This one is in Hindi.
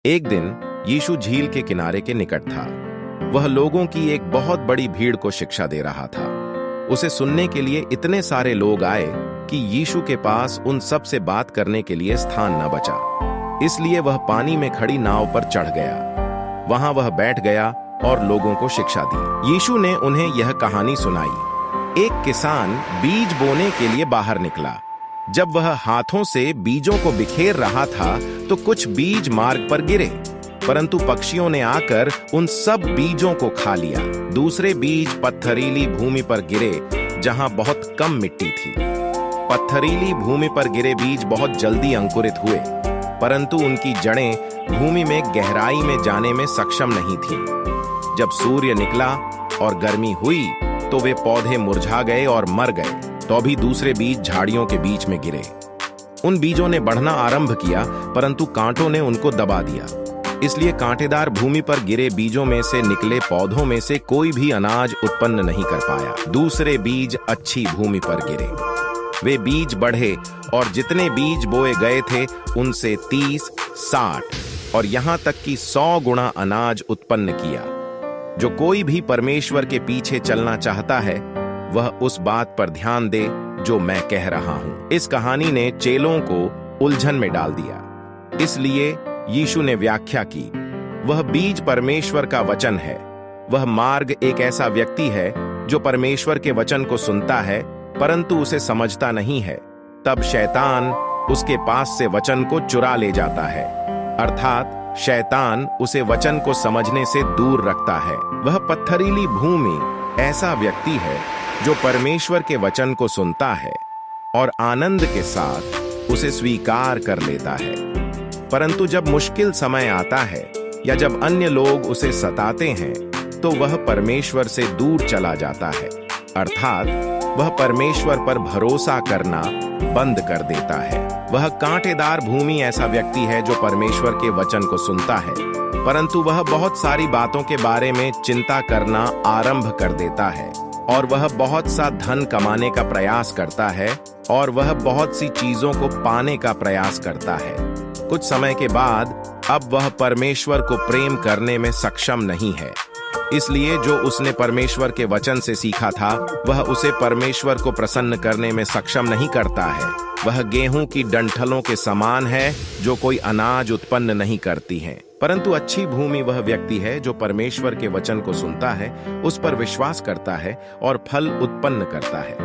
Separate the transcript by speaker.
Speaker 1: एक दिन यीशु झील के किनारे के निकट था। वह लोगों की एक बहुत बड़ी भीड़ को शिक्षा दे रहा था। उसे सुनने के लिए इतने सारे लोग आए कि यीशु के पास उन सब से बात करने के लिए स्थान न बचा। इसलिए वह पानी में खड़ी नाव पर चढ़ गया। वहां वह बैठ गया और लोगों को शिक्षा दी। यीशु ने उन्हें यह कहानी सुनाई। एक किसान बीज बोने के लिए बाहर निकला। जब वह हाथों से बीजों को बिखेर रहा था तो कुछ बीज मार्ग पर गिरे, परंतु पक्षियों ने आकर उन सब बीजों को खा लिया। दूसरे बीज पत्थरीली भूमि पर गिरे जहां बहुत कम मिट्टी थी। पत्थरीली भूमि पर गिरे बीज बहुत जल्दी अंकुरित हुए, परंतु उनकी जड़ें भूमि में गहराई में जाने में सक्षम नहीं थीं। जब सूर्य निकला और गर्मी हुई तो वे पौधे मुरझा गए और मर गए। तो भी दूसरे बीज झाड़ियों के बीच में गिरे। उन बीजों ने बढ़ना आरंभ किया, परंतु कांटों ने उनको दबा दिया। इसलिए कांटेदार भूमि पर गिरे बीजों में से निकले पौधों में से कोई भी अनाज उत्पन्न नहीं कर पाया। दूसरे बीज अच्छी भूमि पर गिरे। वे बीज बढ़े और जितने बीज बोए गए थे उनसे 30, 60 और यहां तक कि 100 गुणा अनाज उत्पन्न किया। जो कोई भी परमेश्वर के पीछे चलना चाहता है वह उस बात पर ध्यान दे जो मैं कह रहा हूं। इस कहानी ने चेलों को उलझन में डाल दिया। इसलिए यीशु ने व्याख्या की, वह बीज परमेश्वर का वचन है। वह मार्ग एक ऐसा व्यक्ति है जो परमेश्वर के वचन को सुनता है परंतु उसे समझता नहीं है। तब शैतान उसके पास से वचन को चुरा ले जाता है, अर्थात शैतान उसे वचन को समझने से दूर रखता है। वह पत्थरीली भूमि ऐसा व्यक्ति है जो परमेश्वर के वचन को सुनता है और आनंद के साथ उसे स्वीकार कर लेता है, परंतु जब मुश्किल समय आता है या जब अन्य लोग उसे सताते हैं तो वह परमेश्वर से दूर चला जाता है, अर्थात वह परमेश्वर पर भरोसा करना बंद कर देता है। वह कांटेदार भूमि ऐसा व्यक्ति है जो परमेश्वर के वचन को सुनता है, परंतु वह बहुत सारी बातों के बारे में चिंता करना आरंभ कर देता है और वह बहुत सा धन कमाने का प्रयास करता है और वह बहुत सी चीजों को पाने का प्रयास करता है। कुछ समय के बाद अब वह परमेश्वर को प्रेम करने में सक्षम नहीं है। इसलिए जो उसने परमेश्वर के वचन से सीखा था वह उसे परमेश्वर को प्रसन्न करने में सक्षम नहीं करता है। वह गेहूं की डंठलों के समान है जो कोई अनाज उत्पन्न नहीं करती हैं। परंतु अच्छी भूमि वह व्यक्ति है जो परमेश्वर के वचन को सुनता है, उस पर विश्वास करता है और फल उत्पन्न करता है।